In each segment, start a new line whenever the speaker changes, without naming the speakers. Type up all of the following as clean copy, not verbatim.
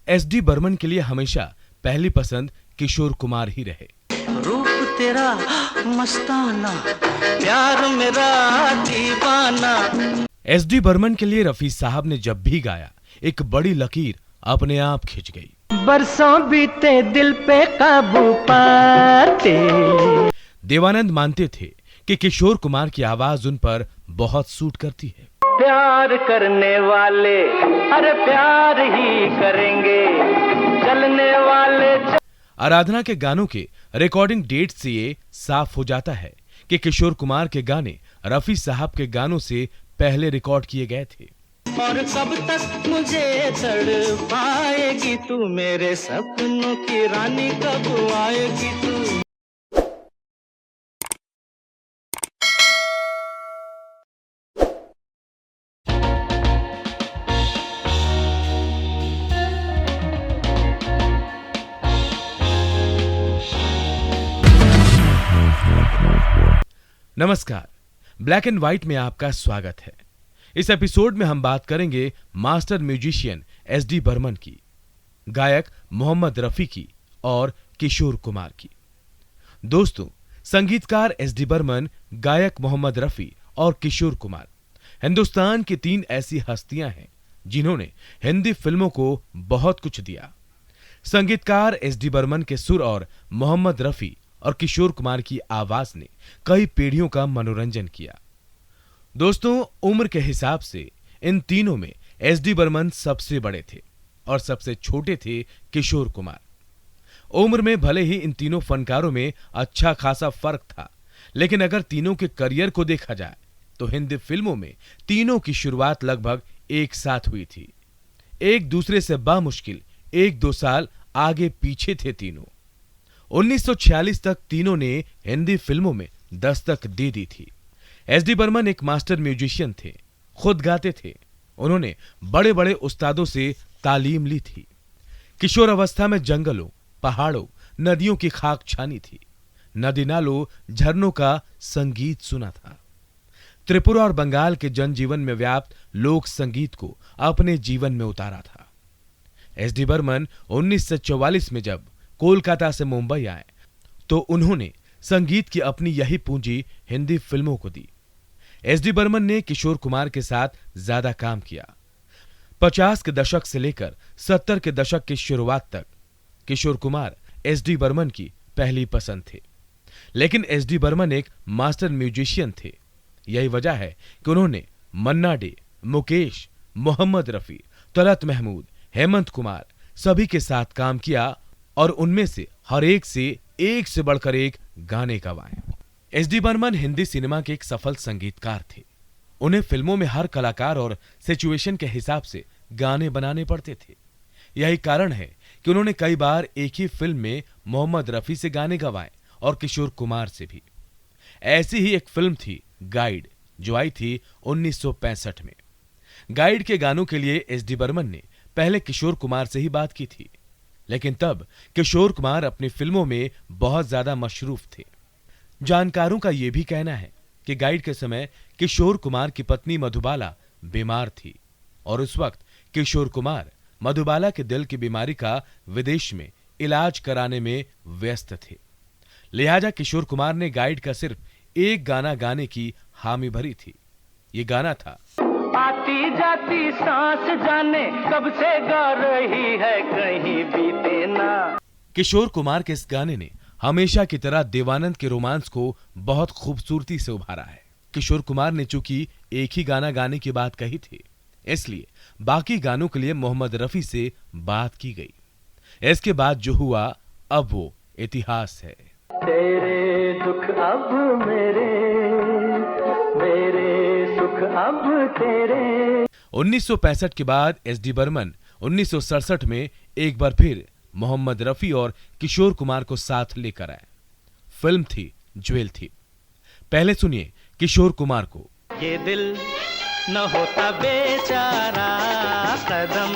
SD Burman के लिए हमेशा पहली पसंद किशोर कुमार ही रहे।
रूप तेरा मस्ताना, प्यार मेरा दीवाना।
एसडी बर्मन के लिए रफी साहब ने जब भी गाया, एक बड़ी लकीर अपने आप खिंच गई।
बरसों बीते दिल पे काबू पाते।
देवानंद मानते थे कि किशोर कुमार की आवाज उन पर बहुत सूट करती है।
प्यार करने वाले अरे प्यार ही करेंगे, चलने वाले
आराधना के गानों के रिकॉर्डिंग डेट से ये साफ हो जाता है कि किशोर कुमार के गाने रफी साहब के गानों से पहले रिकॉर्ड किए गए थे।
और कब तक मुझे तड़पाएगी तू, मेरे सपनों की रानी कब आएगी तू।
नमस्कार, ब्लैक एंड व्हाइट में आपका स्वागत है। इस एपिसोड में हम बात करेंगे मास्टर म्यूजिशियन एसडी बर्मन की, गायक मोहम्मद रफी की और किशोर कुमार की। दोस्तों, संगीतकार एसडी बर्मन, गायक मोहम्मद रफी और किशोर कुमार हिंदुस्तान की 3 ऐसी हस्तियां हैं जिन्होंने हिंदी फिल्मों को बहुत कुछ दिया। संगीतकार एसडी बर्मन के सुर और मोहम्मद रफी और किशोर कुमार की आवाज ने कई पीढ़ियों का मनोरंजन किया। दोस्तों, उम्र के हिसाब से इन तीनों में एसडी बर्मन सबसे बड़े थे और सबसे छोटे थे किशोर कुमार। उम्र में भले ही इन तीनों फनकारों में अच्छा खासा फर्क था, लेकिन अगर तीनों के करियर को देखा जाए तो हिंदी फिल्मों में तीनों की शुरुआत लगभग एक साथ हुई थी। एक दूसरे से बामुश्किल 1-2 साल आगे पीछे थे तीनों। 1946 तक तीनों ने हिंदी फिल्मों में दस्तक दे दी थी। एसडी बर्मन एक मास्टर म्यूजिशियन थे, खुद गाते थे। उन्होंने बड़े बड़े उस्तादों से तालीम ली थी। किशोर अवस्था में जंगलों, पहाड़ों, नदियों की खाक छानी थी। नदी नालों, झरनों का संगीत सुना था। त्रिपुरा और बंगाल के जनजीवन में व्याप्त लोक संगीत को अपने जीवन में उतारा था। एसडी बर्मन 1944 में जब कोलकाता से मुंबई आए तो उन्होंने संगीत की अपनी यही पूंजी हिंदी फिल्मों को दी। एसडी बर्मन ने किशोर कुमार के साथ ज्यादा काम किया। 50 के दशक से लेकर 70 के दशक की शुरुआत तक किशोर कुमार एसडी बर्मन की पहली पसंद थे। लेकिन एसडी बर्मन एक मास्टर म्यूजिशियन थे। यही वजह है कि उन्होंने मन्ना डे, मुकेश, मोहम्मद रफी, तलत महमूद, हेमंत कुमार सभी के साथ काम किया और उनमें से हर एक से बढ़कर एक गाने गवाए। एसडी बर्मन हिंदी सिनेमा के एक सफल संगीतकार थे। उन्हें फिल्मों में हर कलाकार और सिचुएशन के हिसाब से गाने बनाने पड़ते थे। यही कारण है कि उन्होंने कई बार एक ही फिल्म में मोहम्मद रफी से गाने गवाए और किशोर कुमार से भी। ऐसी ही एक फिल्म थी गाइड, जो आई थी 1965 में। गाइड के गानों के लिए एसडी बर्मन ने पहले किशोर कुमार से ही बात की थी, लेकिन तब किशोर कुमार अपनी फिल्मों में बहुत ज्यादा मशरूफ थे। जानकारों का यह भी कहना है कि गाइड के समय किशोर कुमार की पत्नी मधुबाला बीमार थी और उस वक्त किशोर कुमार मधुबाला के दिल की बीमारी का विदेश में इलाज कराने में व्यस्त थे। लिहाजा किशोर कुमार ने गाइड का सिर्फ एक गाना गाने की हामी भरी थी। ये गाना था
आती जाती सांस जाने कब से गा रही है कहीं बीते ना।
किशोर कुमार के इस गाने ने हमेशा की तरह देवानंद के रोमांस को बहुत खूबसूरती से उभारा है। किशोर कुमार ने चूंकि एक ही गाना गाने की बात कही थी, इसलिए बाकी गानों के लिए मोहम्मद रफी से बात की गई। इसके बाद जो हुआ अब वो इतिहास है।
तेरे दुख अब मेरे सुख अब तेरे।
1965 के बाद एसडी बर्मन 1967 में एक बार फिर मोहम्मद रफी और किशोर कुमार को साथ लेकर आए। फिल्म थी ज्वेल थी। पहले सुनिए किशोर कुमार को।
ये दिल न होता बेचारा, कदम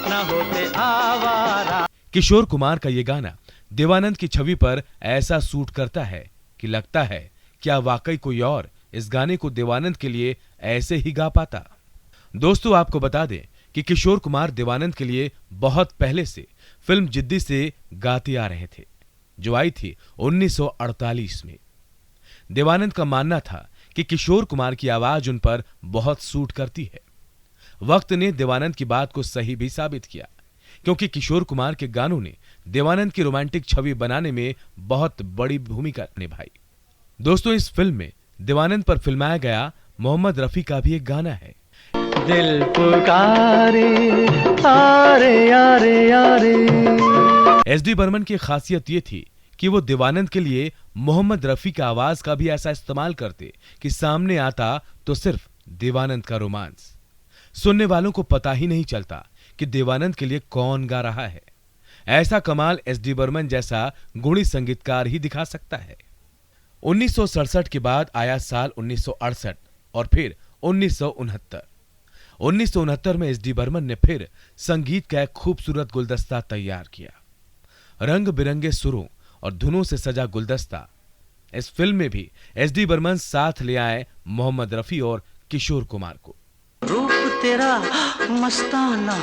न होते आवारा।
किशोर कुमार का ये गाना देवानंद की छवि पर ऐसा सूट करता है कि लगता है क्या वाकई कोई और इस गाने को देवानंद के लिए ऐसे ही गा पाता। दोस्तों, आपको बता दें कि किशोर कुमार देवानंद के लिए बहुत पहले से फिल्म जिद्दी से गाते आ रहे थे, जो आई थी 1948 में। देवानंद का मानना था कि किशोर कुमार की आवाज उन पर बहुत सूट करती है। वक्त ने देवानंद की बात को सही भी साबित किया, क्योंकि किशोर कुमार के गानों ने देवानंद की रोमांटिक छवि बनाने में बहुत बड़ी भूमिका निभाई। दोस्तों, इस फिल्म में देवानंद पर फिल्माया गया मोहम्मद रफी का भी एक गाना है।
दिल पुकारे आरे आरे आरे।
एसडी बर्मन की खासियत ये थी कि वो देवानंद के लिए मोहम्मद रफी का आवाज का भी ऐसा इस्तेमाल करते कि सामने आता तो सिर्फ देवानंद का रोमांस। सुनने वालों को पता ही नहीं चलता कि देवानंद के लिए कौन गा रहा है। ऐसा कमाल एसडी बर्मन जैसा गुणी संगीतकार ही दिखा सकता है। 1967 के बाद आया साल 1968 और फिर 1969। 1969 में एसडी बर्मन ने फिर संगीत का एक खूबसूरत गुलदस्ता तैयार किया। रंग बिरंगे सुरों और धुनों से सजा गुलदस्ता। इस फिल्म में भी एसडी बर्मन साथ ले आए मोहम्मद रफी और किशोर कुमार को।
रूप तेरा मस्ताना,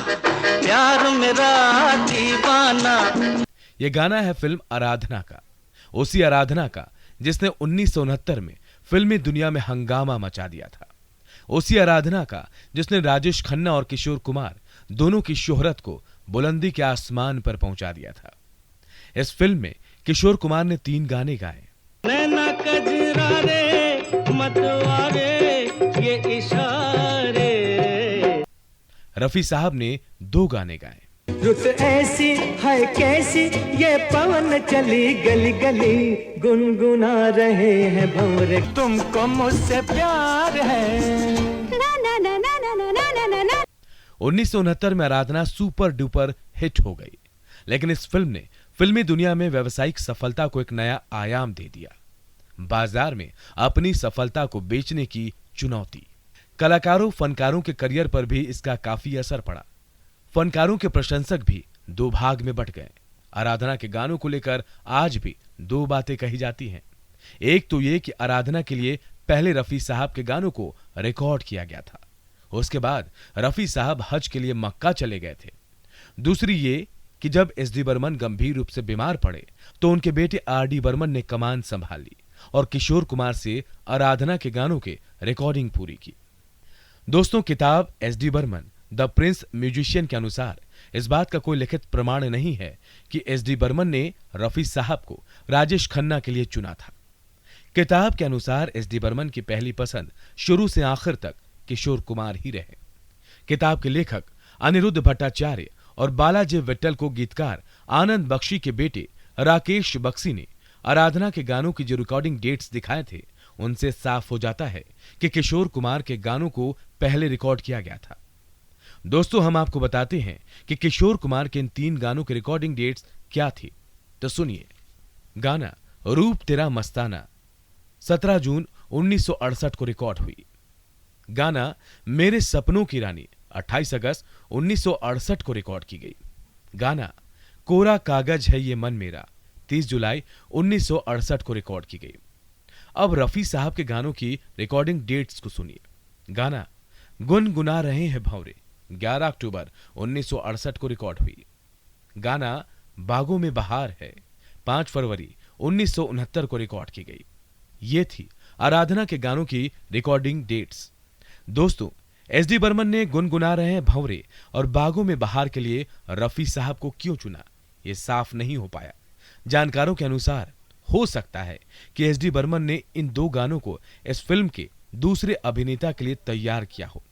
प्यार मेरा दीवाना।
यह गाना है फिल्म आराधना का, उसी आराधना का जिसने 1969 में फिल्मी दुनिया में हंगामा मचा दिया था। उसी आराधना का जिसने राजेश खन्ना और किशोर कुमार दोनों की शोहरत को बुलंदी के आसमान पर पहुंचा दिया था। इस फिल्म में किशोर कुमार ने 3 गाने गाए।
नैना कजरा रे मतवारे ये इशारे।
रफी साहब ने 2 गाने गाए।
रुत ऐसी है कैसी ये पवन चली गली गली, गुनगुना रहे हैं भंवरे, तुमको मुझसे प्यार है। ना ना ना ना ना ना ना ना ना।
1969 में आराधना सुपर डुपर हिट हो गई, लेकिन इस फिल्म ने फिल्मी दुनिया में व्यावसायिक सफलता को एक नया आयाम दे दिया। बाजार में अपनी सफलता को बेचने की चुनौती। कलाकारों फनकारों के करियर पर भी इसका काफी असर पड़ा। फनकारों के प्रशंसक भी 2 भाग में बट गए। आराधना के गानों को लेकर आज भी 2 बातें कही जाती हैं। एक तो ये कि आराधना के लिए पहले रफी साहब के गानों को रिकॉर्ड किया गया था, उसके बाद रफी साहब हज के लिए मक्का चले गए थे। दूसरी ये कि जब एसडी बर्मन गंभीर रूप से बीमार पड़े तो उनके बेटे आरडी बर्मन ने कमान संभाली और किशोर कुमार से आराधना के गानों के रिकॉर्डिंग पूरी की। दोस्तों, किताब SD Burman the prince musician के अनुसार इस बात का कोई लिखित प्रमाण नहीं है कि एसडी बर्मन ने रफी साहब को राजेश खन्ना के लिए चुना था। किताब के अनुसार एसडी बर्मन की पहली पसंद शुरू से आखिर तक किशोर कुमार ही रहे। किताब के लेखक अनिरुद्ध भट्टाचार्य और बालाजी विट्ठल को गीतकार आनंद बख्शी के बेटे राकेश बख्शी ने आराधना के गानों की जो रिकॉर्डिंग डेट्स दिखाए थे, उनसे साफ हो जाता है कि किशोर कुमार के गानों को पहले रिकॉर्ड किया गया था। दोस्तों, हम आपको बताते हैं कि किशोर कुमार के इन 3 गानों की रिकॉर्डिंग डेट्स क्या थी, तो सुनिए। गाना रूप तेरा मस्ताना 17 जून 1968 को रिकॉर्ड हुई। गाना मेरे सपनों की रानी 28 अगस्त 1968 को रिकॉर्ड की गई। गाना कोरा कागज है ये मन मेरा 30 जुलाई 1968 को रिकॉर्ड की गई। अब रफी साहब के गानों की रिकॉर्डिंग डेट्स को सुनिए। गाना गुनगुना रहे हैं भंवरे 11 अक्टूबर 1968 को रिकॉर्ड हुई। गाना बागों में बहार है 5 फरवरी 1969 को रिकॉर्ड की गई। ये थी आराधना के गानों की रिकॉर्डिंग डेट्स। दोस्तों, एसडी बर्मन ने गुनगुना रहे हैं भंवरे और बागों में बहार के लिए रफी साहब को क्यों चुना, ये साफ नहीं हो पाया। जानकारों के अनुसार हो सकता है कि एसडी बर्मन ने इन 2 गानों को इस फिल्म के दूसरे अभिनेता के लिए तैयार किया हो,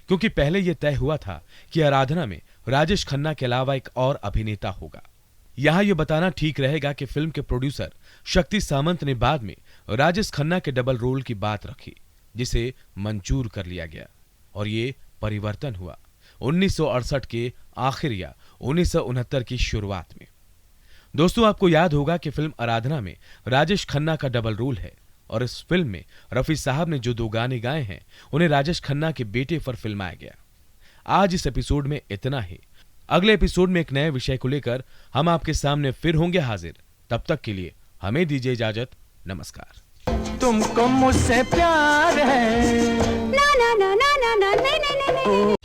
क्योंकि पहले यह तय हुआ था कि आराधना में राजेश खन्ना के अलावा एक और अभिनेता होगा। यहां यह बताना ठीक रहेगा कि फिल्म के प्रोड्यूसर शक्ति सामंत ने बाद में राजेश खन्ना के डबल रोल की बात रखी, जिसे मंजूर कर लिया गया और ये परिवर्तन हुआ 1968 के आखिर या 1969 की शुरुआत में। दोस्तों, आपको याद होगा कि फिल्म आराधना में राजेश खन्ना का डबल रोल है और इस फिल्म में रफी साहब ने जो 2 गाने गाए हैं उन्हें राजेश खन्ना के बेटे पर फिल्माया गया। आज इस एपिसोड में इतना ही। अगले एपिसोड में एक नए विषय को लेकर हम आपके सामने फिर होंगे हाजिर। तब तक के लिए हमें दीजिए इजाजत। नमस्कार।
तुमको मुझसे प्यार है। ना ना ना ना ना ना ना ना ना।